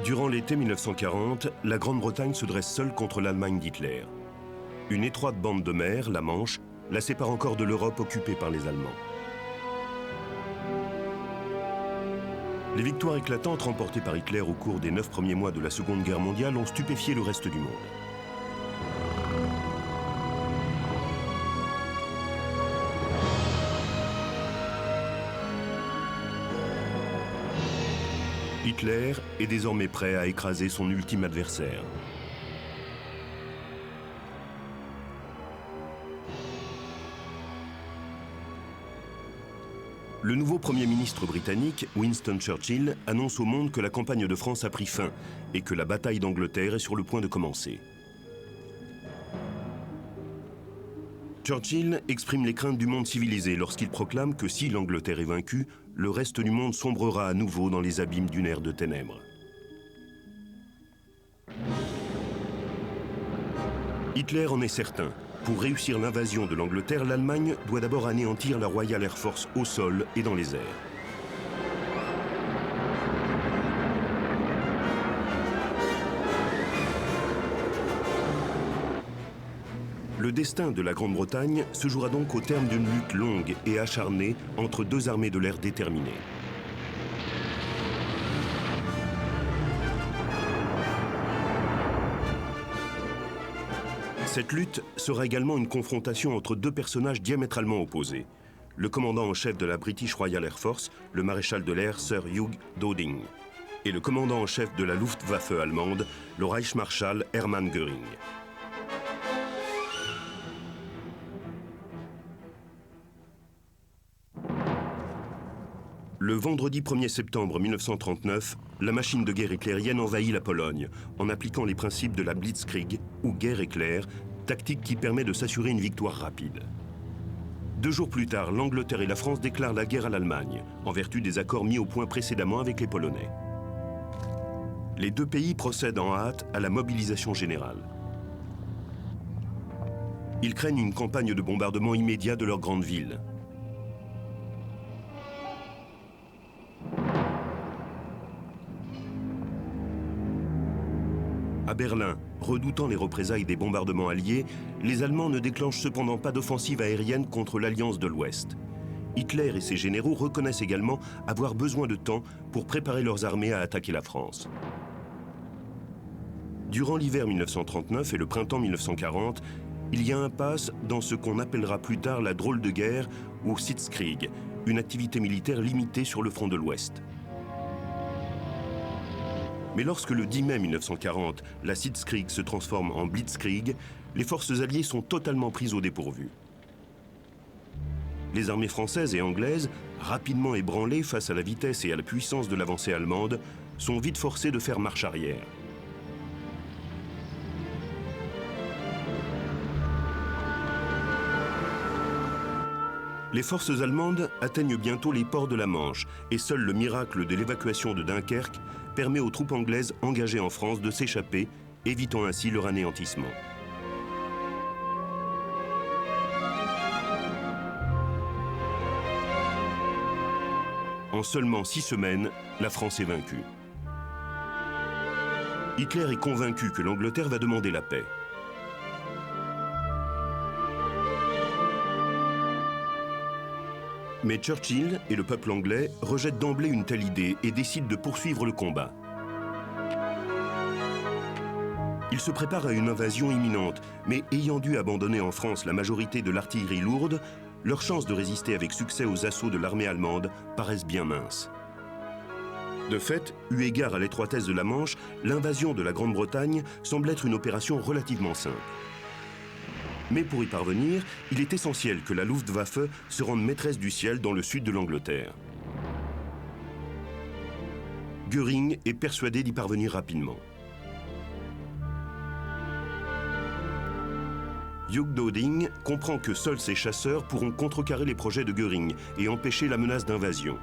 Durant l'été 1940, la Grande-Bretagne se dresse seule contre l'Allemagne d'Hitler. Une étroite bande de mer, la Manche, la sépare encore de l'Europe occupée par les Allemands. Les victoires éclatantes remportées par Hitler au cours des 9 premiers mois de la Seconde Guerre mondiale ont stupéfié le reste du monde. Hitler est désormais prêt à écraser son ultime adversaire. Le nouveau Premier ministre britannique, Winston Churchill, annonce au monde que la campagne de France a pris fin et que la bataille d'Angleterre est sur le point de commencer. Churchill exprime les craintes du monde civilisé lorsqu'il proclame que si l'Angleterre est vaincue, le reste du monde sombrera à nouveau dans les abîmes d'une ère de ténèbres. Hitler en est certain. Pour réussir l'invasion de l'Angleterre, l'Allemagne doit d'abord anéantir la Royal Air Force au sol et dans les airs. Le destin de la Grande-Bretagne se jouera donc au terme d'une lutte longue et acharnée entre deux armées de l'air déterminées. Cette lutte sera également une confrontation entre deux personnages diamétralement opposés. Le commandant en chef de la British Royal Air Force, le maréchal de l'air Sir Hugh Dowding, et le commandant en chef de la Luftwaffe allemande, le Reichsmarschall Hermann Göring. Le vendredi 1er septembre 1939, la machine de guerre hitlérienne envahit la Pologne en appliquant les principes de la Blitzkrieg, ou guerre éclair, tactique qui permet de s'assurer une victoire rapide. 2 jours plus tard, l'Angleterre et la France déclarent la guerre à l'Allemagne, en vertu des accords mis au point précédemment avec les Polonais. Les deux pays procèdent en hâte à la mobilisation générale. Ils craignent une campagne de bombardement immédiat de leurs grandes villes. À Berlin, redoutant les représailles des bombardements alliés, les Allemands ne déclenchent cependant pas d'offensive aérienne contre l'Alliance de l'Ouest. Hitler et ses généraux reconnaissent également avoir besoin de temps pour préparer leurs armées à attaquer la France. Durant l'hiver 1939 et le printemps 1940, il y a impasse dans ce qu'on appellera plus tard la drôle de guerre ou Sitzkrieg, une activité militaire limitée sur le front de l'Ouest. Mais lorsque le 10 mai 1940, la Sitzkrieg se transforme en Blitzkrieg, les forces alliées sont totalement prises au dépourvu. Les armées françaises et anglaises, rapidement ébranlées face à la vitesse et à la puissance de l'avancée allemande, sont vite forcées de faire marche arrière. Les forces allemandes atteignent bientôt les ports de la Manche et seul le miracle de l'évacuation de Dunkerque permet aux troupes anglaises engagées en France de s'échapper, évitant ainsi leur anéantissement. En seulement 6 semaines, la France est vaincue. Hitler est convaincu que l'Angleterre va demander la paix. Mais Churchill et le peuple anglais rejettent d'emblée une telle idée et décident de poursuivre le combat. Ils se préparent à une invasion imminente, mais ayant dû abandonner en France la majorité de l'artillerie lourde, leurs chances de résister avec succès aux assauts de l'armée allemande paraissent bien minces. De fait, eu égard à l'étroitesse de la Manche, l'invasion de la Grande-Bretagne semble être une opération relativement simple. Mais pour y parvenir, il est essentiel que la Luftwaffe se rende maîtresse du ciel dans le sud de l'Angleterre. Göring est persuadé d'y parvenir rapidement. Hugh Dowding comprend que seuls ses chasseurs pourront contrecarrer les projets de Göring et empêcher la menace d'invasion.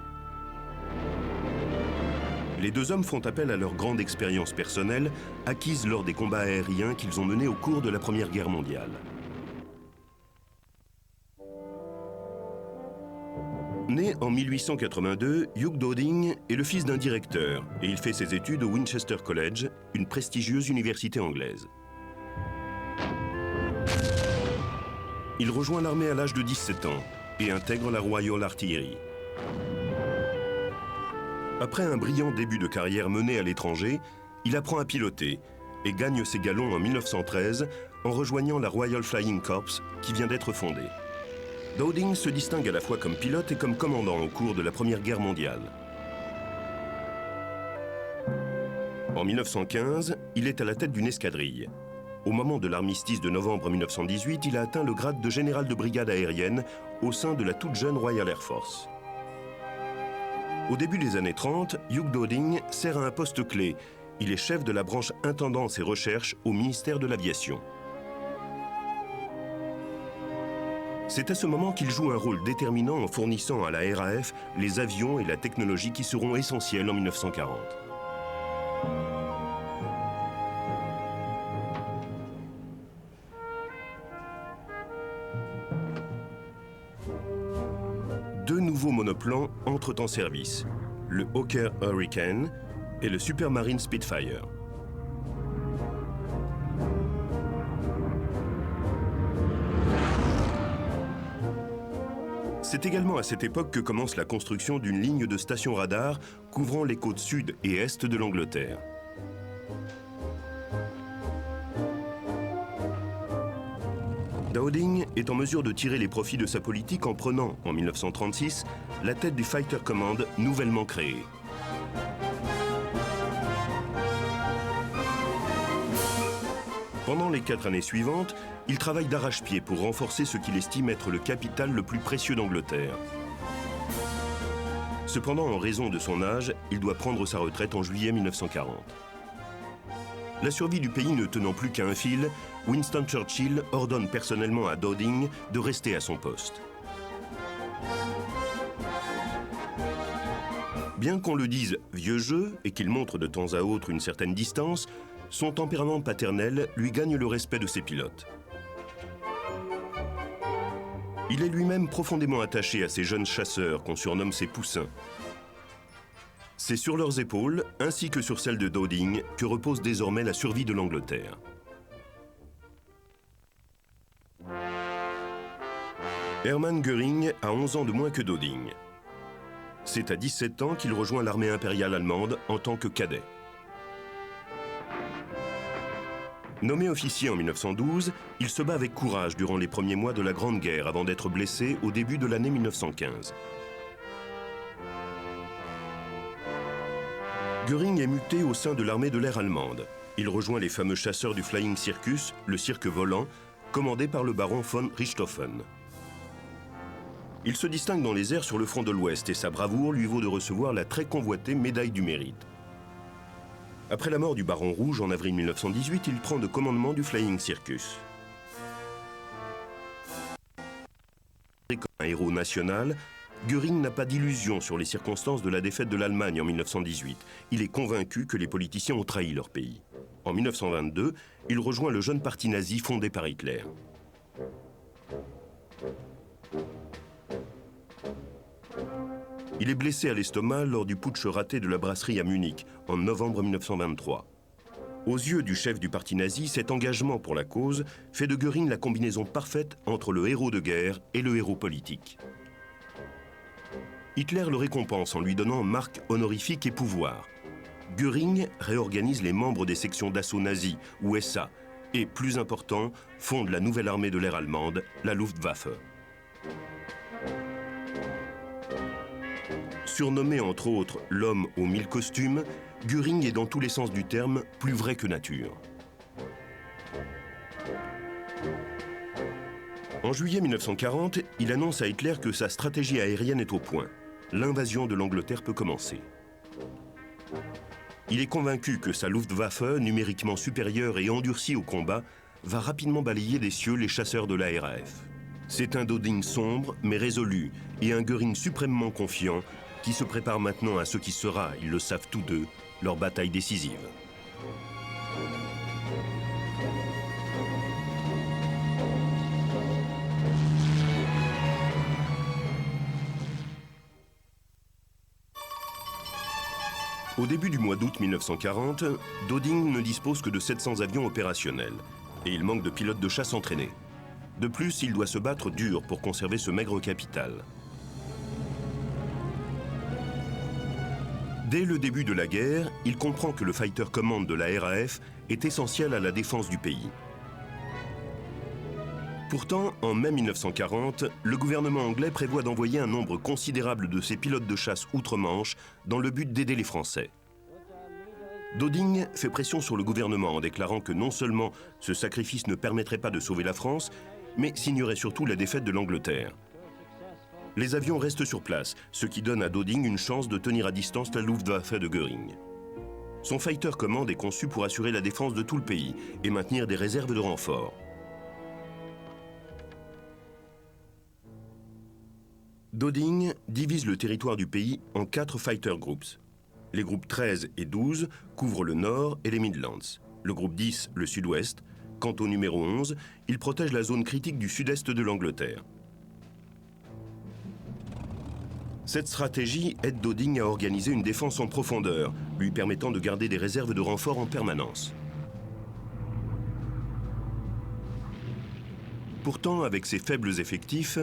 Les deux hommes font appel à leur grande expérience personnelle, acquise lors des combats aériens qu'ils ont menés au cours de la Première Guerre mondiale. Né en 1882, Hugh Dowding est le fils d'un directeur et il fait ses études au Winchester College, une prestigieuse université anglaise. Il rejoint l'armée à l'âge de 17 ans et intègre la Royal Artillery. Après un brillant début de carrière mené à l'étranger, il apprend à piloter et gagne ses galons en 1913 en rejoignant la Royal Flying Corps qui vient d'être fondée. Dowding se distingue à la fois comme pilote et comme commandant au cours de la Première Guerre mondiale. En 1915, il est à la tête d'une escadrille. Au moment de l'armistice de novembre 1918, il a atteint le grade de général de brigade aérienne au sein de la toute jeune Royal Air Force. Au début des années 30, Hugh Dowding sert à un poste clé. Il est chef de la branche intendance et recherche au ministère de l'Aviation. C'est à ce moment qu'il joue un rôle déterminant en fournissant à la RAF les avions et la technologie qui seront essentiels en 1940. Deux nouveaux monoplans entrent en service, le Hawker Hurricane et le Supermarine Spitfire. C'est également à cette époque que commence la construction d'une ligne de stations radar couvrant les côtes sud et est de l'Angleterre. Dowding est en mesure de tirer les profits de sa politique en prenant, en 1936, la tête du Fighter Command nouvellement créé. Pendant les 4 années suivantes, il travaille d'arrache-pied pour renforcer ce qu'il estime être le capital le plus précieux d'Angleterre. Cependant, en raison de son âge, il doit prendre sa retraite en juillet 1940. La survie du pays ne tenant plus qu'à un fil, Winston Churchill ordonne personnellement à Dowding de rester à son poste. Bien qu'on le dise vieux jeu et qu'il montre de temps à autre une certaine distance, son tempérament paternel lui gagne le respect de ses pilotes. Il est lui-même profondément attaché à ces jeunes chasseurs qu'on surnomme ses poussins. C'est sur leurs épaules, ainsi que sur celles de Dowding, que repose désormais la survie de l'Angleterre. Hermann Göring a 11 ans de moins que Dowding. C'est à 17 ans qu'il rejoint l'armée impériale allemande en tant que cadet. Nommé officier en 1912, il se bat avec courage durant les premiers mois de la Grande Guerre avant d'être blessé au début de l'année 1915. Göring est muté au sein de l'armée de l'air allemande. Il rejoint les fameux chasseurs du Flying Circus, le cirque volant, commandé par le baron von Richthofen. Il se distingue dans les airs sur le front de l'Ouest et sa bravoure lui vaut de recevoir la très convoitée médaille du mérite. Après la mort du Baron Rouge en avril 1918, il prend le commandement du Flying Circus. Comme un héros national, Göring n'a pas d'illusion sur les circonstances de la défaite de l'Allemagne en 1918. Il est convaincu que les politiciens ont trahi leur pays. En 1922, il rejoint le jeune parti nazi fondé par Hitler. Il est blessé à l'estomac lors du putsch raté de la brasserie à Munich en novembre 1923. Aux yeux du chef du parti nazi, cet engagement pour la cause fait de Göring la combinaison parfaite entre le héros de guerre et le héros politique. Hitler le récompense en lui donnant marque honorifique et pouvoir. Göring réorganise les membres des sections d'assaut nazis, ou SA, et, plus important, fonde la nouvelle armée de l'air allemande, la Luftwaffe. Surnommé entre autres l'homme aux 1000 costumes, Göring est dans tous les sens du terme plus vrai que nature. En juillet 1940, il annonce à Hitler que sa stratégie aérienne est au point. L'invasion de l'Angleterre peut commencer. Il est convaincu que sa Luftwaffe, numériquement supérieure et endurcie au combat, va rapidement balayer des cieux les chasseurs de la RAF. C'est un Dowding sombre mais résolu et un Göring suprêmement confiant qui se prépare maintenant à ce qui sera, ils le savent tous deux, leur bataille décisive. Au début du mois d'août 1940, Döding ne dispose que de 700 avions opérationnels et il manque de pilotes de chasse entraînés. De plus, il doit se battre dur pour conserver ce maigre capital. Dès le début de la guerre, il comprend que le Fighter Command de la RAF est essentiel à la défense du pays. Pourtant, en mai 1940, le gouvernement anglais prévoit d'envoyer un nombre considérable de ses pilotes de chasse outre-Manche dans le but d'aider les Français. Döding fait pression sur le gouvernement en déclarant que non seulement ce sacrifice ne permettrait pas de sauver la France, mais signerait surtout la défaite de l'Angleterre. Les avions restent sur place, ce qui donne à Döding une chance de tenir à distance la Luftwaffe de Göring. Son Fighter Command est conçu pour assurer la défense de tout le pays et maintenir des réserves de renforts. Döding divise le territoire du pays en 4 fighter groups. Les groupes 13 et 12 couvrent le nord et les Midlands. Le groupe 10, le sud-ouest. Quant au numéro 11, il protège la zone critique du sud-est de l'Angleterre. Cette stratégie aide Döding à organiser une défense en profondeur, lui permettant de garder des réserves de renforts en permanence. Pourtant, avec ses faibles effectifs,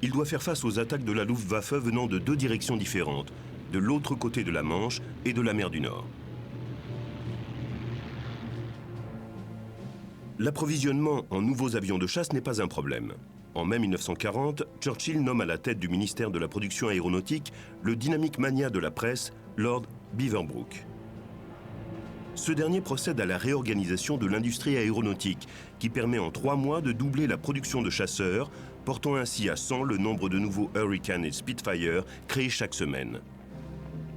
il doit faire face aux attaques de la Luftwaffe venant de 2 directions différentes, de l'autre côté de la Manche et de la mer du Nord. L'approvisionnement en nouveaux avions de chasse n'est pas un problème. En mai 1940, Churchill nomme à la tête du ministère de la production aéronautique le dynamique mania de la presse, Lord Beaverbrook. Ce dernier procède à la réorganisation de l'industrie aéronautique, qui permet en 3 mois de doubler la production de chasseurs, portant ainsi à 100 le nombre de nouveaux Hurricane et Spitfire créés chaque semaine.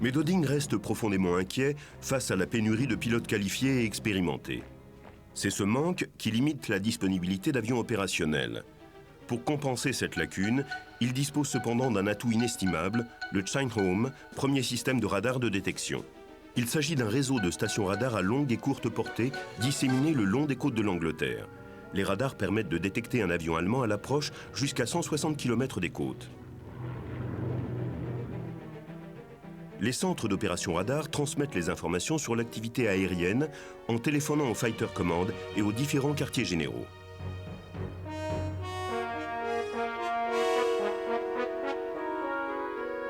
Mais Döding reste profondément inquiet face à la pénurie de pilotes qualifiés et expérimentés. C'est ce manque qui limite la disponibilité d'avions opérationnels. Pour compenser cette lacune, il dispose cependant d'un atout inestimable, le Chinholm, premier système de radar de détection. Il s'agit d'un réseau de stations radars à longue et courte portée disséminées le long des côtes de l'Angleterre. Les radars permettent de détecter un avion allemand à l'approche jusqu'à 160 km des côtes. Les centres d'opération radar transmettent les informations sur l'activité aérienne en téléphonant au Fighter Command et aux différents quartiers généraux.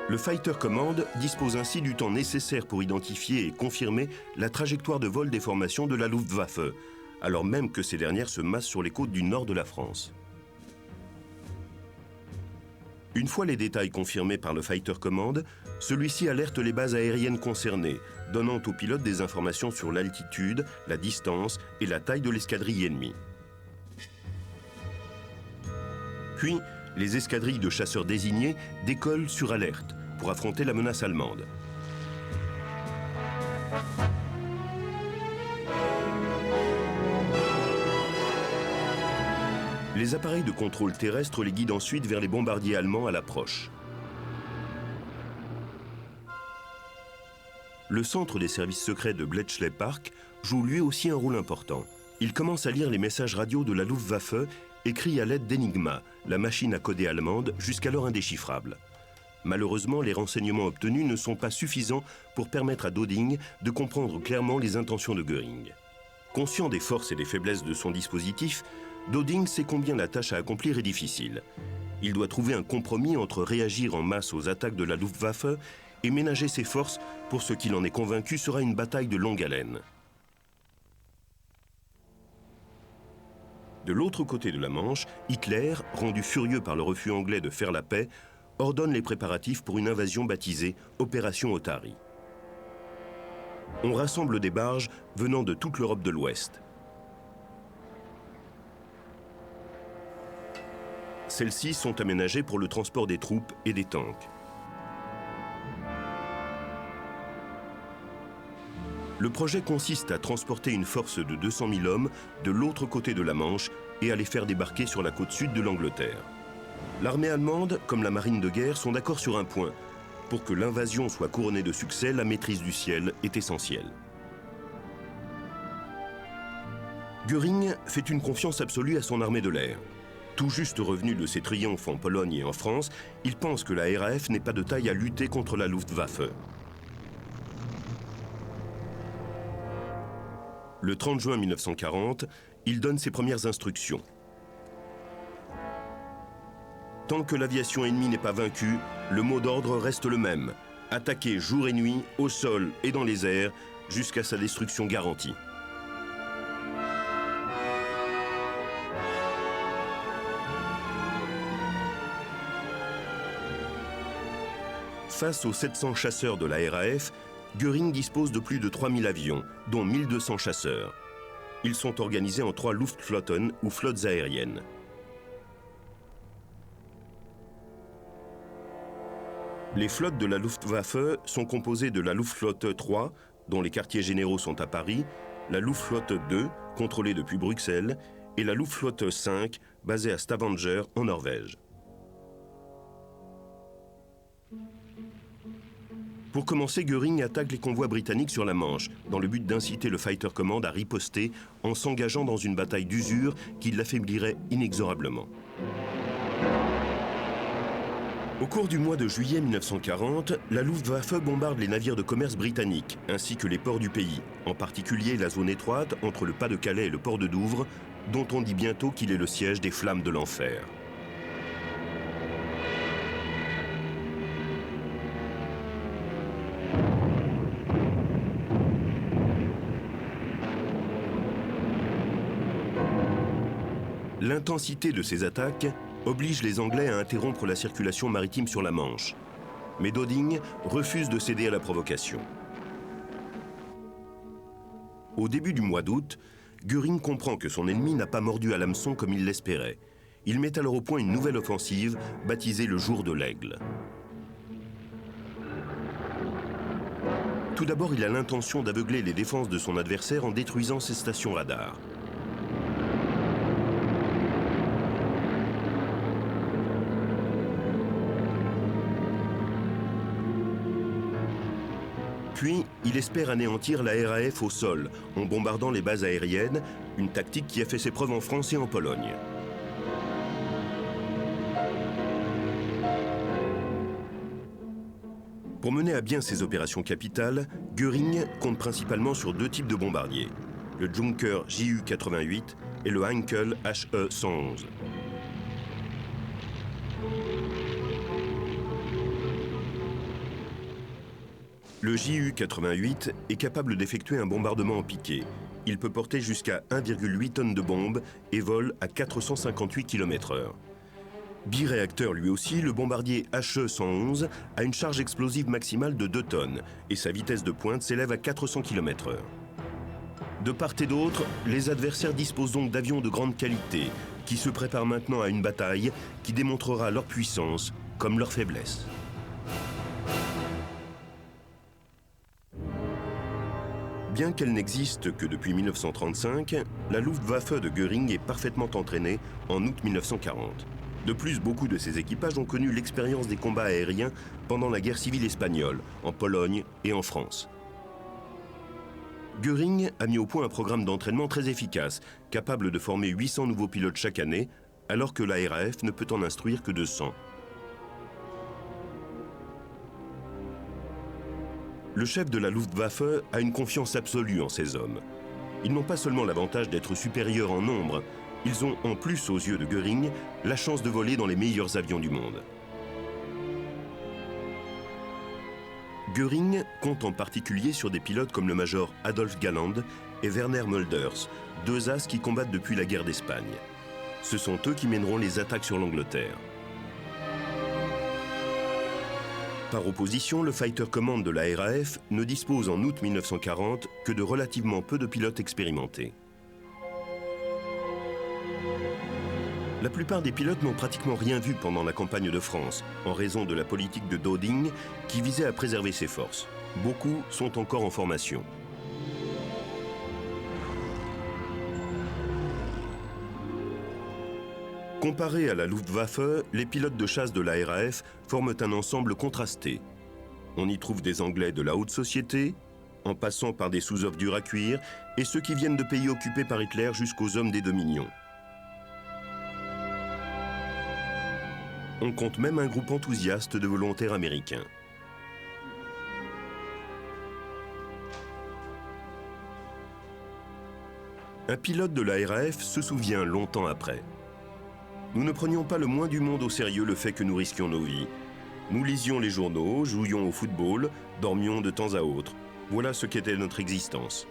Le Fighter Command dispose ainsi du temps nécessaire pour identifier et confirmer la trajectoire de vol des formations de la Luftwaffe, alors même que ces dernières se massent sur les côtes du nord de la France. Une fois les détails confirmés par le Fighter Command, celui-ci alerte les bases aériennes concernées, donnant aux pilotes des informations sur l'altitude, la distance et la taille de l'escadrille ennemie. Puis, les escadrilles de chasseurs désignés décollent sur alerte pour affronter la menace allemande. Les appareils de contrôle terrestre les guident ensuite vers les bombardiers allemands à l'approche. Le centre des services secrets de Bletchley Park joue lui aussi un rôle important. Il commence à lire les messages radio de la Luftwaffe écrits à l'aide d'Enigma, la machine à coder allemande jusqu'alors indéchiffrable. Malheureusement, les renseignements obtenus ne sont pas suffisants pour permettre à Döding de comprendre clairement les intentions de Göring. Conscient des forces et des faiblesses de son dispositif, Döding sait combien la tâche à accomplir est difficile. Il doit trouver un compromis entre réagir en masse aux attaques de la Luftwaffe et ménager ses forces pour ce qu'il en est convaincu sera une bataille de longue haleine. De l'autre côté de la Manche, Hitler, rendu furieux par le refus anglais de faire la paix, ordonne les préparatifs pour une invasion baptisée Opération Otari. On rassemble des barges venant de toute l'Europe de l'Ouest. Celles-ci sont aménagées pour le transport des troupes et des tanks. Le projet consiste à transporter une force de 200 000 hommes de l'autre côté de la Manche et à les faire débarquer sur la côte sud de l'Angleterre. L'armée allemande, comme la marine de guerre, sont d'accord sur un point. Pour que l'invasion soit couronnée de succès, la maîtrise du ciel est essentielle. Göring fait une confiance absolue à son armée de l'air. Tout juste revenu de ses triomphes en Pologne et en France, il pense que la RAF n'est pas de taille à lutter contre la Luftwaffe. Le 30 juin 1940, il donne ses premières instructions. Tant que l'aviation ennemie n'est pas vaincue, le mot d'ordre reste le même. Attaquer jour et nuit, au sol et dans les airs, jusqu'à sa destruction garantie. Face aux 700 chasseurs de la RAF, Göring dispose de plus de 3000 avions, dont 1200 chasseurs. Ils sont organisés en 3 Luftflotten ou flottes aériennes. Les flottes de la Luftwaffe sont composées de la Luftflotte 3, dont les quartiers généraux sont à Paris, la Luftflotte 2, contrôlée depuis Bruxelles, et la Luftflotte 5, basée à Stavanger, en Norvège. Pour commencer, Göring attaque les convois britanniques sur la Manche, dans le but d'inciter le Fighter Command à riposter en s'engageant dans une bataille d'usure qui l'affaiblirait inexorablement. Au cours du mois de juillet 1940, la Luftwaffe bombarde les navires de commerce britanniques, ainsi que les ports du pays, en particulier la zone étroite entre le Pas-de-Calais et le port de Douvres, dont on dit bientôt qu'il est le siège des flammes de l'enfer. L'intensité de ces attaques oblige les Anglais à interrompre la circulation maritime sur la Manche. Mais Dowding refuse de céder à la provocation. Au début du mois d'août, Göring comprend que son ennemi n'a pas mordu à l'hameçon comme il l'espérait. Il met alors au point une nouvelle offensive, baptisée le Jour de l'Aigle. Tout d'abord, il a l'intention d'aveugler les défenses de son adversaire en détruisant ses stations radars. Puis, il espère anéantir la RAF au sol, en bombardant les bases aériennes, une tactique qui a fait ses preuves en France et en Pologne. Pour mener à bien ces opérations capitales, Göring compte principalement sur 2 types de bombardiers, le Junker Ju-88 et le Heinkel HE-111. Le Ju-88 est capable d'effectuer un bombardement en piqué. Il peut porter jusqu'à 1,8 tonnes de bombes et vole à 458 km/h. Biréacteur lui aussi, le bombardier HE-111 a une charge explosive maximale de 2 tonnes et sa vitesse de pointe s'élève à 400 km/h. De part et d'autre, les adversaires disposent donc d'avions de grande qualité qui se préparent maintenant à une bataille qui démontrera leur puissance comme leur faiblesse. Bien qu'elle n'existe que depuis 1935, la Luftwaffe de Göring est parfaitement entraînée en août 1940. De plus, beaucoup de ses équipages ont connu l'expérience des combats aériens pendant la guerre civile espagnole, en Pologne et en France. Göring a mis au point un programme d'entraînement très efficace, capable de former 800 nouveaux pilotes chaque année, alors que la RAF ne peut en instruire que 200. Le chef de la Luftwaffe a une confiance absolue en ses hommes. Ils n'ont pas seulement l'avantage d'être supérieurs en nombre, ils ont en plus, aux yeux de Göring, la chance de voler dans les meilleurs avions du monde. Göring compte en particulier sur des pilotes comme le major Adolf Galland et Werner Mölders, 2 as qui combattent depuis la guerre d'Espagne. Ce sont eux qui mèneront les attaques sur l'Angleterre. Par opposition, le Fighter Command de la RAF ne dispose en août 1940 que de relativement peu de pilotes expérimentés. La plupart des pilotes n'ont pratiquement rien vu pendant la campagne de France, en raison de la politique de Dowding qui visait à préserver ses forces. Beaucoup sont encore en formation. Comparés à la Luftwaffe, les pilotes de chasse de la RAF forment un ensemble contrasté. On y trouve des Anglais de la haute société, en passant par des sous-ofs durs à cuire, et ceux qui viennent de pays occupés par Hitler jusqu'aux hommes des dominions. On compte même un groupe enthousiaste de volontaires américains. Un pilote de la RAF se souvient longtemps après. Nous ne prenions pas le moins du monde au sérieux le fait que nous risquions nos vies. Nous lisions les journaux, jouions au football, dormions de temps à autre. Voilà ce qu'était notre existence.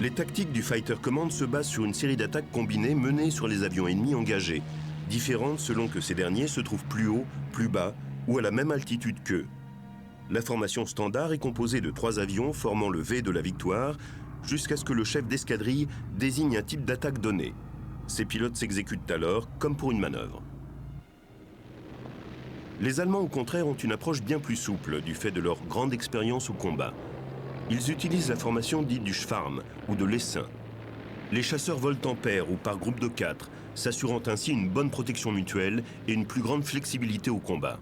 Les tactiques du Fighter Command se basent sur une série d'attaques combinées menées sur les avions ennemis engagés, différentes selon que ces derniers se trouvent plus haut, plus bas ou à la même altitude qu'eux. La formation standard est composée de 3 avions formant le V de la victoire jusqu'à ce que le chef d'escadrille désigne un type d'attaque donné. Ces pilotes s'exécutent alors comme pour une manœuvre. Les Allemands, au contraire, ont une approche bien plus souple du fait de leur grande expérience au combat. Ils utilisent la formation dite du Schwarm ou de l'essaim. Les chasseurs volent en paire ou par groupe de 4, s'assurant ainsi une bonne protection mutuelle et une plus grande flexibilité au combat.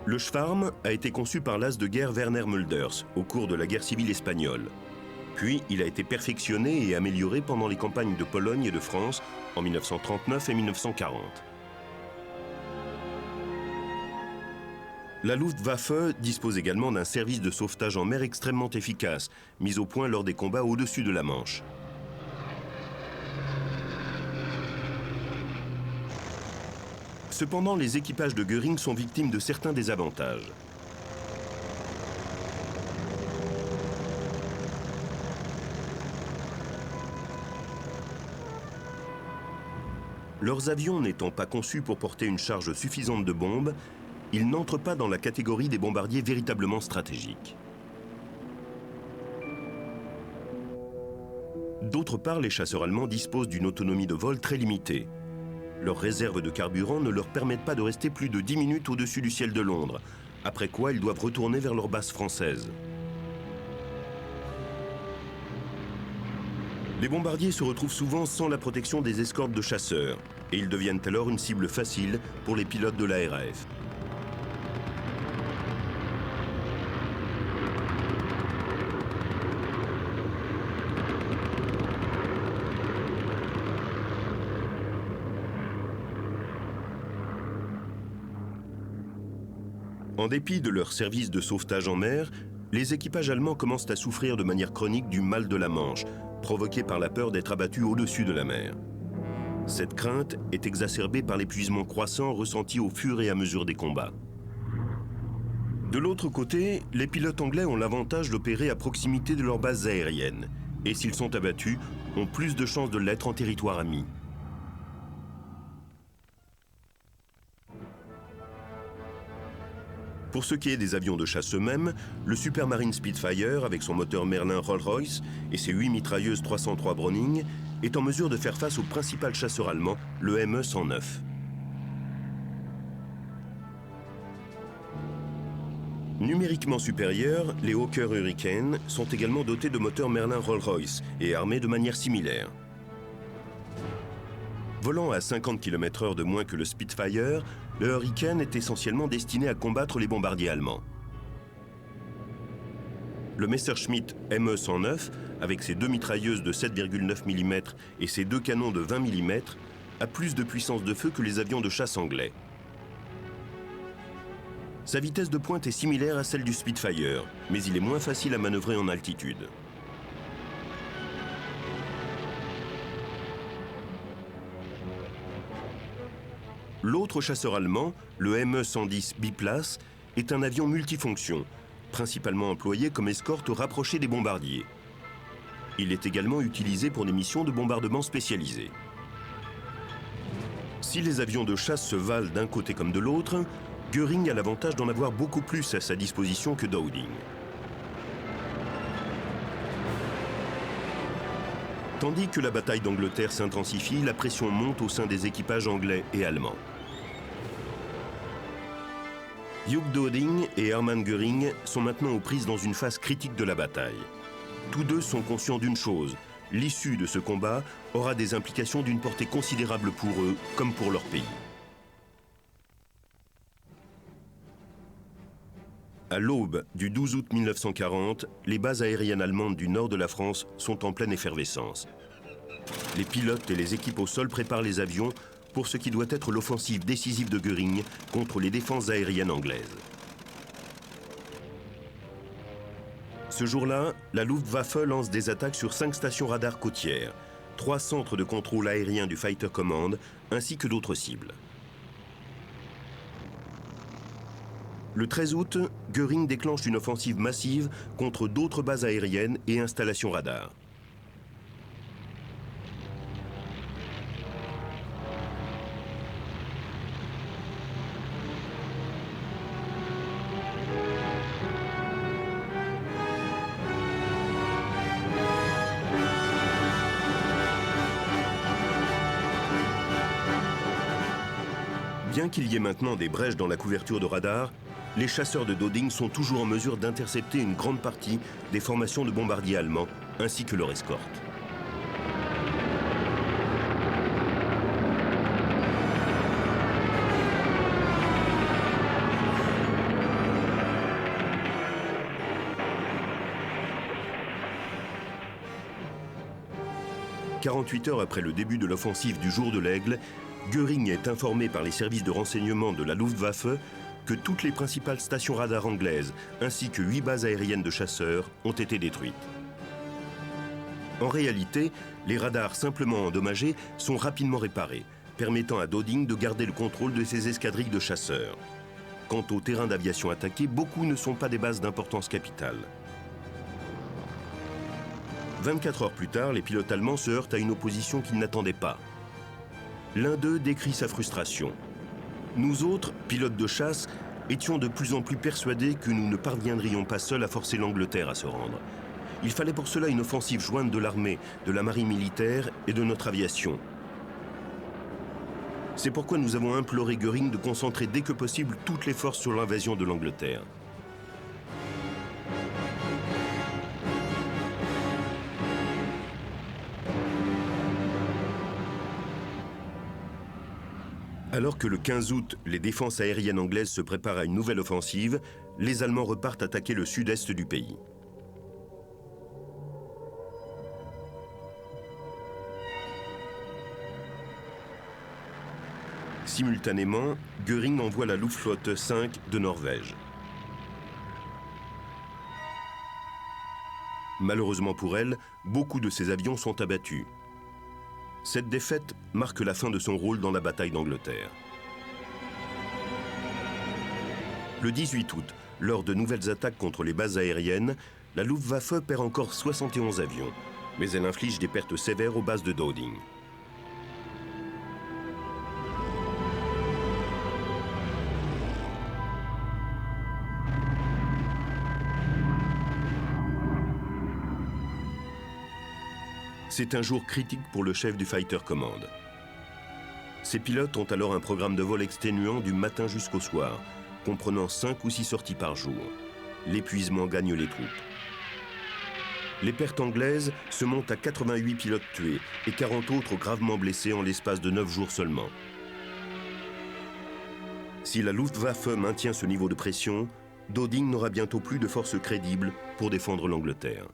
Le Schwarm a été conçu par l'as de guerre Werner Mulders au cours de la guerre civile espagnole. Puis il a été perfectionné et amélioré pendant les campagnes de Pologne et de France en 1939 et 1940. La Luftwaffe dispose également d'un service de sauvetage en mer extrêmement efficace, mis au point lors des combats au-dessus de la Manche. Cependant, les équipages de Göring sont victimes de certains désavantages. Leurs avions n'étant pas conçus pour porter une charge suffisante de bombes, ils n'entrent pas dans la catégorie des bombardiers véritablement stratégiques. D'autre part, les chasseurs allemands disposent d'une autonomie de vol très limitée. Leurs réserves de carburant ne leur permettent pas de rester plus de 10 minutes au-dessus du ciel de Londres, après quoi ils doivent retourner vers leur base française. Les bombardiers se retrouvent souvent sans la protection des escortes de chasseurs, et ils deviennent alors une cible facile pour les pilotes de la RAF. En dépit de leur service de sauvetage en mer, les équipages allemands commencent à souffrir de manière chronique du mal de la Manche, provoqué par la peur d'être abattus au-dessus de la mer. Cette crainte est exacerbée par l'épuisement croissant ressenti au fur et à mesure des combats. De l'autre côté, les pilotes anglais ont l'avantage d'opérer à proximité de leurs bases aériennes, et s'ils sont abattus, ont plus de chances de l'être en territoire ami. Pour ce qui est des avions de chasse eux-mêmes, le Supermarine Spitfire, avec son moteur Merlin Rolls-Royce et ses 8 mitrailleuses 303 Browning, est en mesure de faire face au principal chasseur allemand, le ME-109. Numériquement supérieurs, les Hawker Hurricane sont également dotés de moteurs Merlin Rolls-Royce et armés de manière similaire. Volant à 50 km/h de moins que le Spitfire, le Hurricane est essentiellement destiné à combattre les bombardiers allemands. Le Messerschmitt ME-109, avec ses 2 mitrailleuses de 7,9 mm et ses 2 canons de 20 mm, a plus de puissance de feu que les avions de chasse anglais. Sa vitesse de pointe est similaire à celle du Spitfire, mais il est moins facile à manœuvrer en altitude. L'autre chasseur allemand, le ME-110 biplace, est un avion multifonction, principalement employé comme escorte rapprochée des bombardiers. Il est également utilisé pour des missions de bombardement spécialisées. Si les avions de chasse se valent d'un côté comme de l'autre, Göring a l'avantage d'en avoir beaucoup plus à sa disposition que Dowding. Tandis que la bataille d'Angleterre s'intensifie, la pression monte au sein des équipages anglais et allemands. Hugh Dowding et Hermann Göring sont maintenant aux prises dans une phase critique de la bataille. Tous deux sont conscients d'une chose, l'issue de ce combat aura des implications d'une portée considérable pour eux comme pour leur pays. À l'aube du 12 août 1940, les bases aériennes allemandes du nord de la France sont en pleine effervescence. Les pilotes et les équipes au sol préparent les avions pour ce qui doit être l'offensive décisive de Göring contre les défenses aériennes anglaises. Ce jour-là, la Luftwaffe lance des attaques sur 5 stations radars côtières, 3 centres de contrôle aérien du Fighter Command, ainsi que d'autres cibles. Le 13 août, Göring déclenche une offensive massive contre d'autres bases aériennes et installations radars. Bien qu'il y ait maintenant des brèches dans la couverture de radar, les chasseurs de Döding sont toujours en mesure d'intercepter une grande partie des formations de bombardiers allemands, ainsi que leur escorte. « 48 heures après le début de l'offensive du jour de l'Aigle, Göring est informé par les services de renseignement de la Luftwaffe que toutes les principales stations radars anglaises ainsi que 8 bases aériennes de chasseurs ont été détruites. En réalité, les radars simplement endommagés sont rapidement réparés, permettant à Döding de garder le contrôle de ses escadrilles de chasseurs. Quant aux terrains d'aviation attaqués, beaucoup ne sont pas des bases d'importance capitale. 24 heures plus tard, les pilotes allemands se heurtent à une opposition qu'ils n'attendaient pas. L'un d'eux décrit sa frustration. Nous autres, pilotes de chasse, étions de plus en plus persuadés que nous ne parviendrions pas seuls à forcer l'Angleterre à se rendre. Il fallait pour cela une offensive jointe de l'armée, de la marine militaire et de notre aviation. C'est pourquoi nous avons imploré Göring de concentrer dès que possible toutes les forces sur l'invasion de l'Angleterre. Alors que le 15 août, les défenses aériennes anglaises se préparent à une nouvelle offensive, les Allemands repartent attaquer le sud-est du pays. Simultanément, Göring envoie la Luftflotte 5 de Norvège. Malheureusement pour elle, beaucoup de ses avions sont abattus. Cette défaite marque la fin de son rôle dans la bataille d'Angleterre. Le 18 août, lors de nouvelles attaques contre les bases aériennes, la Luftwaffe perd encore 71 avions, mais elle inflige des pertes sévères aux bases de Döding. C'est un jour critique pour le chef du Fighter Command. Ses pilotes ont alors un programme de vol exténuant du matin jusqu'au soir, comprenant 5 ou 6 sorties par jour. L'épuisement gagne les troupes. Les pertes anglaises se montent à 88 pilotes tués et 40 autres gravement blessés en l'espace de 9 jours seulement. Si la Luftwaffe maintient ce niveau de pression, Döding n'aura bientôt plus de forces crédibles pour défendre l'Angleterre.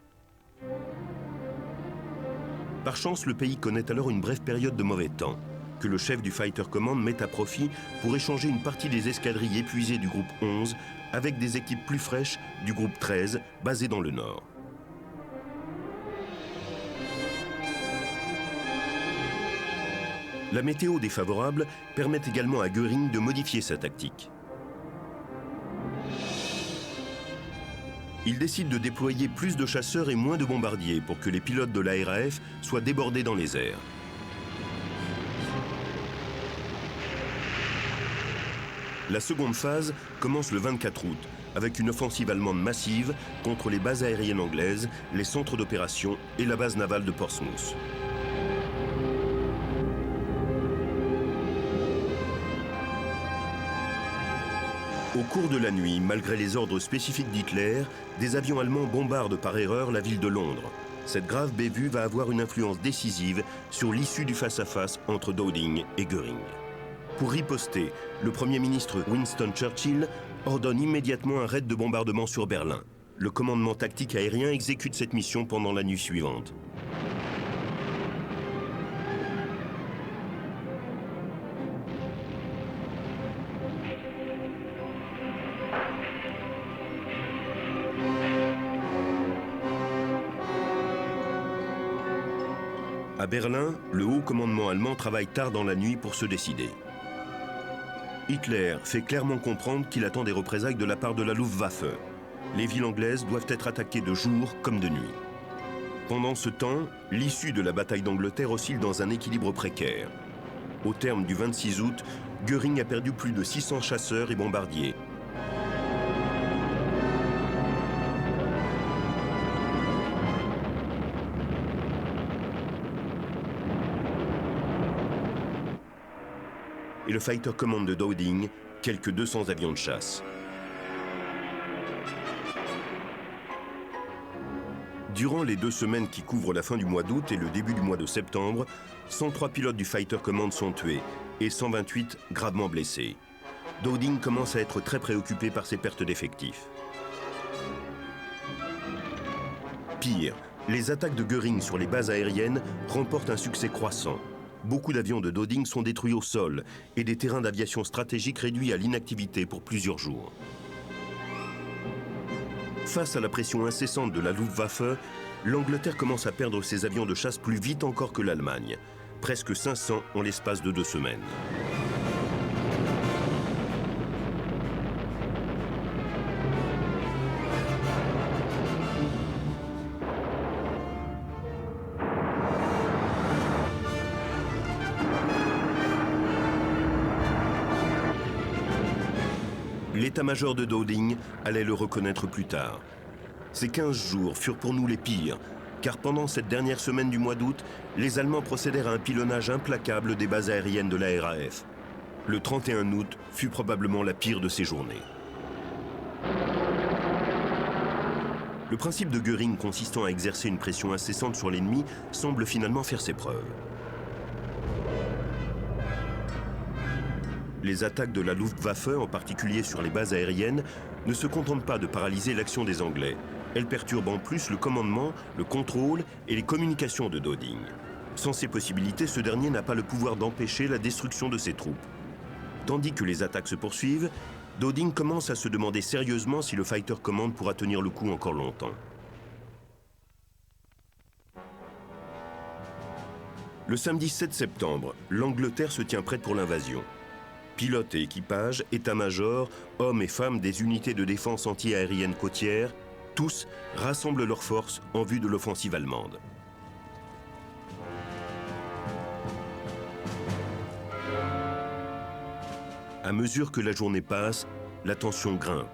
Par chance, le pays connaît alors une brève période de mauvais temps, que le chef du Fighter Command met à profit pour échanger une partie des escadrilles épuisées du groupe 11 avec des équipes plus fraîches du groupe 13, basées dans le nord. La météo défavorable permet également à Göring de modifier sa tactique. Il décide de déployer plus de chasseurs et moins de bombardiers pour que les pilotes de la RAF soient débordés dans les airs. La seconde phase commence le 24 août avec une offensive allemande massive contre les bases aériennes anglaises, les centres d'opération et la base navale de Portsmouth. Au cours de la nuit, malgré les ordres spécifiques d'Hitler, des avions allemands bombardent par erreur la ville de Londres. Cette grave bévue va avoir une influence décisive sur l'issue du face-à-face entre Döding et Göring. Pour riposter, le Premier ministre Winston Churchill ordonne immédiatement un raid de bombardement sur Berlin. Le commandement tactique aérien exécute cette mission pendant la nuit suivante. À Berlin, le haut commandement allemand travaille tard dans la nuit pour se décider. Hitler fait clairement comprendre qu'il attend des représailles de la part de la Luftwaffe. Les villes anglaises doivent être attaquées de jour comme de nuit. Pendant ce temps, l'issue de la bataille d'Angleterre oscille dans un équilibre précaire. Au terme du 26 août, Göring a perdu plus de 600 chasseurs et bombardiers. Et le Fighter Command de Dowding, quelques 200 avions de chasse. Durant les 2 semaines qui couvrent la fin du mois d'août et le début du mois de septembre, 103 pilotes du Fighter Command sont tués et 128 gravement blessés. Dowding commence à être très préoccupé par ses pertes d'effectifs. Pire, les attaques de Göring sur les bases aériennes remportent un succès croissant. Beaucoup d'avions de Dowding sont détruits au sol et des terrains d'aviation stratégique réduits à l'inactivité pour plusieurs jours. Face à la pression incessante de la Luftwaffe, l'Angleterre commence à perdre ses avions de chasse plus vite encore que l'Allemagne. Presque 500 en l'espace de 2 semaines. L'état-major de Dowding allait le reconnaître plus tard. Ces 15 jours furent pour nous les pires, car pendant cette dernière semaine du mois d'août, les Allemands procédèrent à un pilonnage implacable des bases aériennes de la RAF. Le 31 août fut probablement la pire de ces journées. Le principe de Göring consistant à exercer une pression incessante sur l'ennemi semble finalement faire ses preuves. Les attaques de la Luftwaffe, en particulier sur les bases aériennes, ne se contentent pas de paralyser l'action des Anglais. Elles perturbent en plus le commandement, le contrôle et les communications de Dowding. Sans ces possibilités, ce dernier n'a pas le pouvoir d'empêcher la destruction de ses troupes. Tandis que les attaques se poursuivent, Dowding commence à se demander sérieusement si le Fighter Command pourra tenir le coup encore longtemps. Le samedi 7 septembre, l'Angleterre se tient prête pour l'invasion. Pilotes et équipages, état-major, hommes et femmes des unités de défense anti-aérienne côtière, tous rassemblent leurs forces en vue de l'offensive allemande. À mesure que la journée passe, la tension grimpe.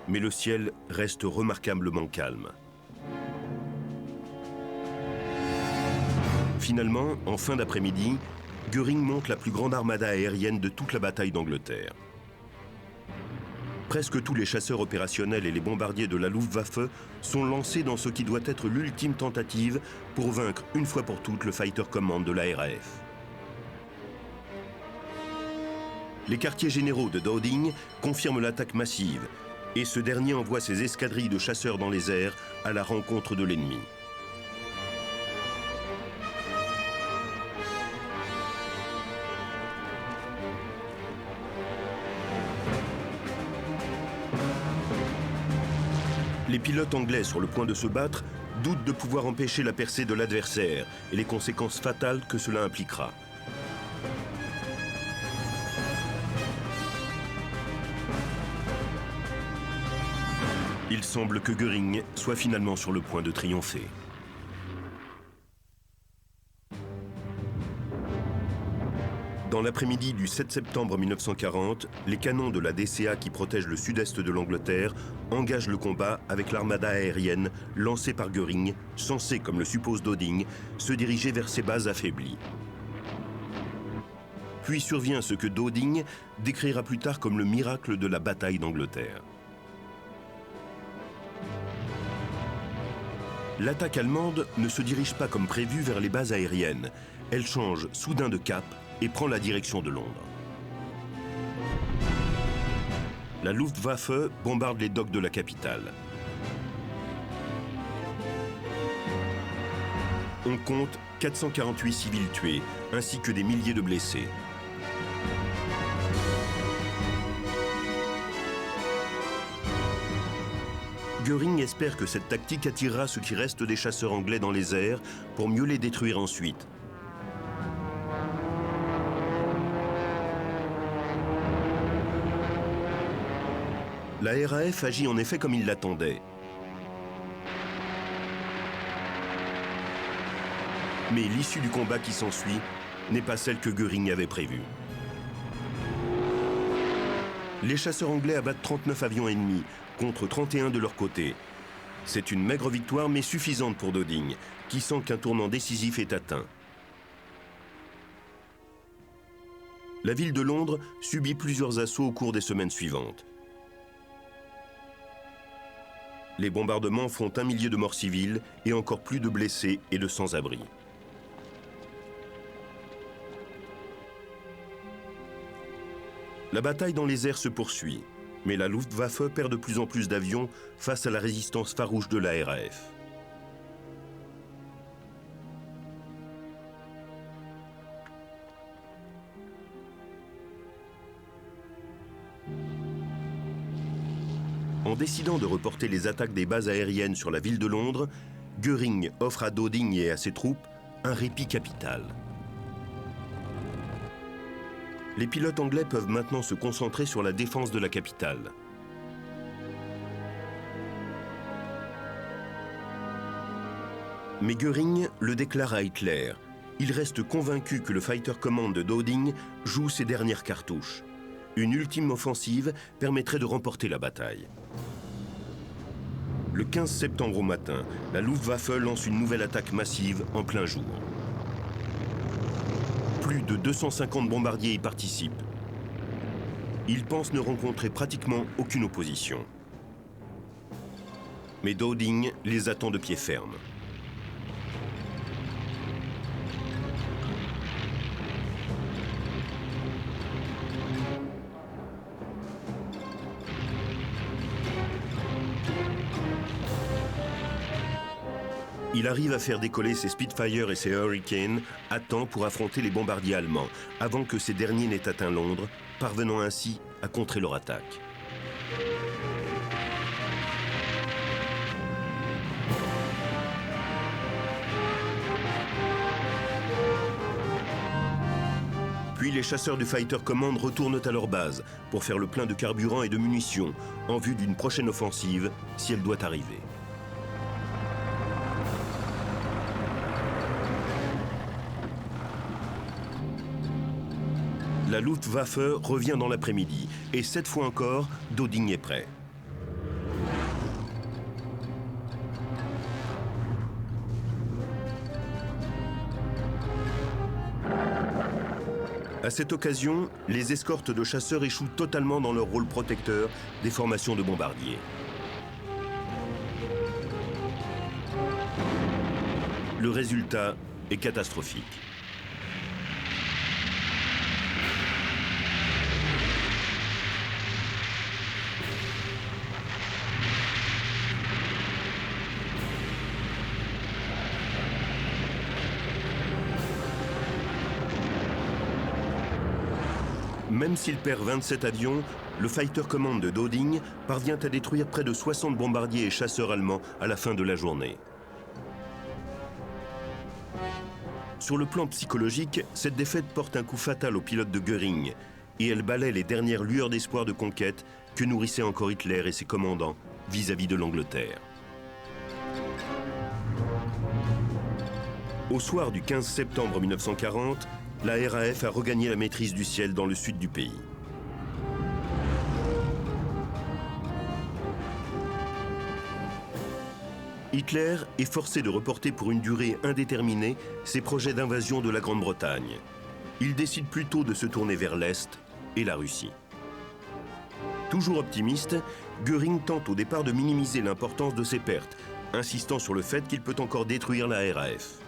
Mais le ciel reste remarquablement calme. Finalement, en fin d'après-midi, Göring monte la plus grande armada aérienne de toute la bataille d'Angleterre. Presque tous les chasseurs opérationnels et les bombardiers de la Luftwaffe sont lancés dans ce qui doit être l'ultime tentative pour vaincre une fois pour toutes le Fighter Command de la RAF. Les quartiers généraux de Dowding confirment l'attaque massive et ce dernier envoie ses escadrilles de chasseurs dans les airs à la rencontre de l'ennemi. Les pilotes anglais sur le point de se battre doutent de pouvoir empêcher la percée de l'adversaire et les conséquences fatales que cela impliquera. Il semble que Göring soit finalement sur le point de triompher. Dans l'après-midi du 7 septembre 1940, les canons de la DCA qui protègent le sud-est de l'Angleterre engagent le combat avec l'armada aérienne lancée par Göring, censée, comme le suppose Dowding, se diriger vers ses bases affaiblies. Puis survient ce que Dowding décrira plus tard comme le miracle de la bataille d'Angleterre. L'attaque allemande ne se dirige pas comme prévu vers les bases aériennes. Elle change soudain de cap et prend la direction de Londres. La Luftwaffe bombarde les docks de la capitale. On compte 448 civils tués, ainsi que des milliers de blessés. Göring espère que cette tactique attirera ce qui reste des chasseurs anglais dans les airs pour mieux les détruire ensuite. La RAF agit en effet comme il l'attendait. Mais l'issue du combat qui s'ensuit n'est pas celle que Göring avait prévue. Les chasseurs anglais abattent 39 avions ennemis, contre 31 de leur côté. C'est une maigre victoire, mais suffisante pour Dowding, qui sent qu'un tournant décisif est atteint. La ville de Londres subit plusieurs assauts au cours des semaines suivantes. Les bombardements font 1 millier de morts civils et encore plus de blessés et de sans-abri. La bataille dans les airs se poursuit, mais la Luftwaffe perd de plus en plus d'avions face à la résistance farouche de la RAF. En décidant de reporter les attaques des bases aériennes sur la ville de Londres, Göring offre à Dowding et à ses troupes un répit capital. Les pilotes anglais peuvent maintenant se concentrer sur la défense de la capitale. Mais Göring le déclare à Hitler. Il reste convaincu que le Fighter Command de Dowding joue ses dernières cartouches. Une ultime offensive permettrait de remporter la bataille. Le 15 septembre au matin, la Luftwaffe lance une nouvelle attaque massive en plein jour. Plus de 250 bombardiers y participent. Ils pensent ne rencontrer pratiquement aucune opposition. Mais Dowding les attend de pied ferme. Il arrive à faire décoller ses Spitfire et ses Hurricane à temps pour affronter les bombardiers allemands, avant que ces derniers n'aient atteint Londres, parvenant ainsi à contrer leur attaque. Puis les chasseurs du Fighter Command retournent à leur base pour faire le plein de carburant et de munitions, en vue d'une prochaine offensive, si elle doit arriver. La Luftwaffe revient dans l'après-midi, et cette fois encore, Dowding est prêt. À cette occasion, les escortes de chasseurs échouent totalement dans leur rôle protecteur des formations de bombardiers. Le résultat est catastrophique. Même s'il perd 27 avions, le Fighter Command de Dowding parvient à détruire près de 60 bombardiers et chasseurs allemands à la fin de la journée. Sur le plan psychologique, cette défaite porte un coup fatal aux pilotes de Göring et elle balaie les dernières lueurs d'espoir de conquête que nourrissaient encore Hitler et ses commandants vis-à-vis de l'Angleterre. Au soir du 15 septembre 1940, la RAF a regagné la maîtrise du ciel dans le sud du pays. Hitler est forcé de reporter pour une durée indéterminée ses projets d'invasion de la Grande-Bretagne. Il décide plutôt de se tourner vers l'Est et la Russie. Toujours optimiste, Göring tente au départ de minimiser l'importance de ses pertes, insistant sur le fait qu'il peut encore détruire la RAF.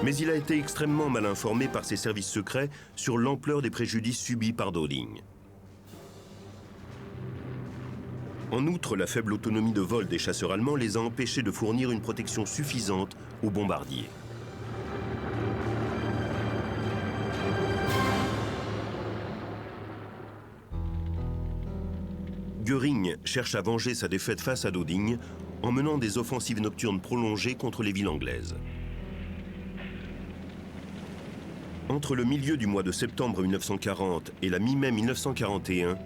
Mais il a été extrêmement mal informé par ses services secrets sur l'ampleur des préjudices subis par Dowding. En outre, la faible autonomie de vol des chasseurs allemands les a empêchés de fournir une protection suffisante aux bombardiers. Göring cherche à venger sa défaite face à Döding en menant des offensives nocturnes prolongées contre les villes anglaises. Entre le milieu du mois de septembre 1940 et la mi-mai 1941,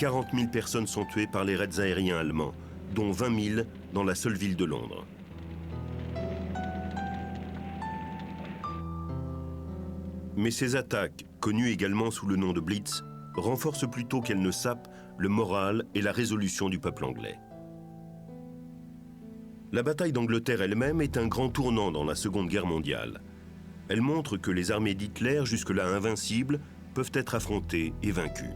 40 000 personnes sont tuées par les raids aériens allemands, dont 20 000 dans la seule ville de Londres. Mais ces attaques, connues également sous le nom de Blitz, renforcent plutôt qu'elles ne sapent le moral et la résolution du peuple anglais. La bataille d'Angleterre elle-même est un grand tournant dans la Seconde Guerre mondiale. Elle montre que les armées d'Hitler, jusque-là invincibles, peuvent être affrontées et vaincues.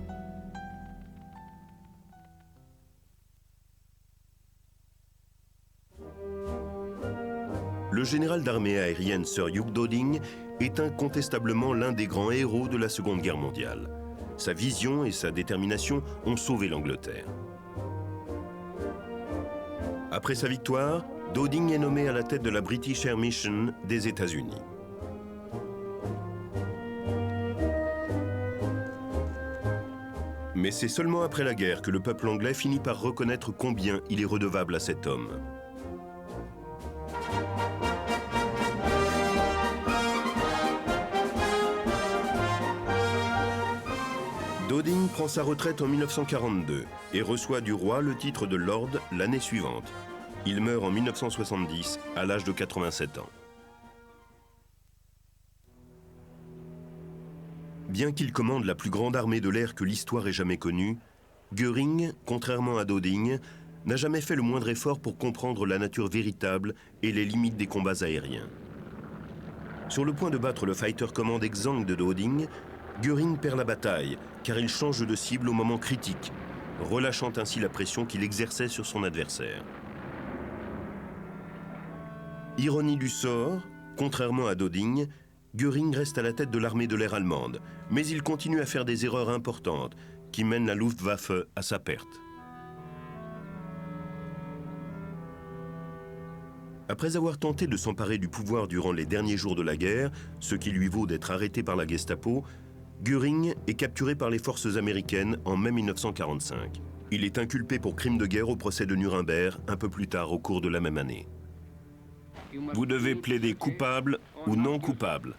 Le général d'armée aérienne Sir Hugh Döding est incontestablement l'un des grands héros de la Seconde Guerre mondiale. Sa vision et sa détermination ont sauvé l'Angleterre. Après sa victoire, Döding est nommé à la tête de la British Air Mission des États-Unis. Mais c'est seulement après la guerre que le peuple anglais finit par reconnaître combien il est redevable à cet homme. Döding prend sa retraite en 1942 et reçoit du roi le titre de Lord l'année suivante. Il meurt en 1970 à l'âge de 87 ans. Bien qu'il commande la plus grande armée de l'air que l'histoire ait jamais connue, Göring, contrairement à Döding, n'a jamais fait le moindre effort pour comprendre la nature véritable et les limites des combats aériens. Sur le point de battre le Fighter Command Xang de Döding, Göring perd la bataille, car il change de cible au moment critique, relâchant ainsi la pression qu'il exerçait sur son adversaire. Ironie du sort, contrairement à Döding, Göring reste à la tête de l'armée de l'air allemande, mais il continue à faire des erreurs importantes qui mènent la Luftwaffe à sa perte. Après avoir tenté de s'emparer du pouvoir durant les derniers jours de la guerre, ce qui lui vaut d'être arrêté par la Gestapo, Göring est capturé par les forces américaines en mai 1945. Il est inculpé pour crime de guerre au procès de Nuremberg un peu plus tard au cours de la même année. Vous devez plaider coupable ou non coupable.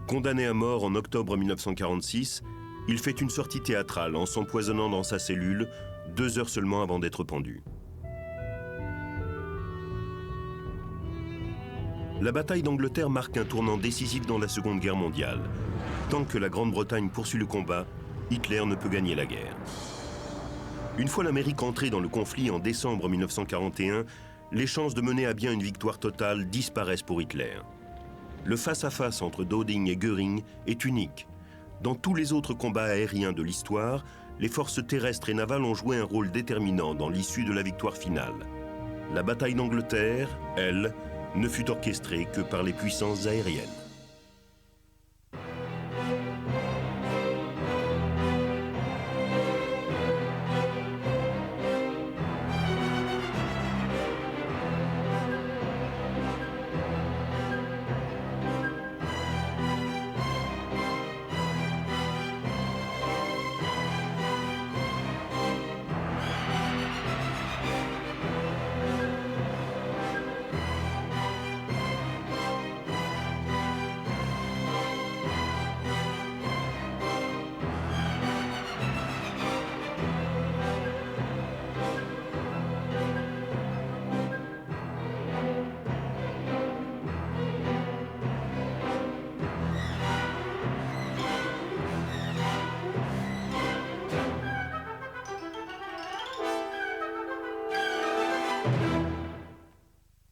Condamné à mort en octobre 1946, il fait une sortie théâtrale en s'empoisonnant dans sa cellule 2 heures seulement avant d'être pendu. La bataille d'Angleterre marque un tournant décisif dans la Seconde Guerre mondiale. Tant que la Grande-Bretagne poursuit le combat, Hitler ne peut gagner la guerre. Une fois l'Amérique entrée dans le conflit en décembre 1941, les chances de mener à bien une victoire totale disparaissent pour Hitler. Le face-à-face entre Döding et Göring est unique. Dans tous les autres combats aériens de l'histoire, les forces terrestres et navales ont joué un rôle déterminant dans l'issue de la victoire finale. La bataille d'Angleterre, elle, ne fut orchestrée que par les puissances aériennes.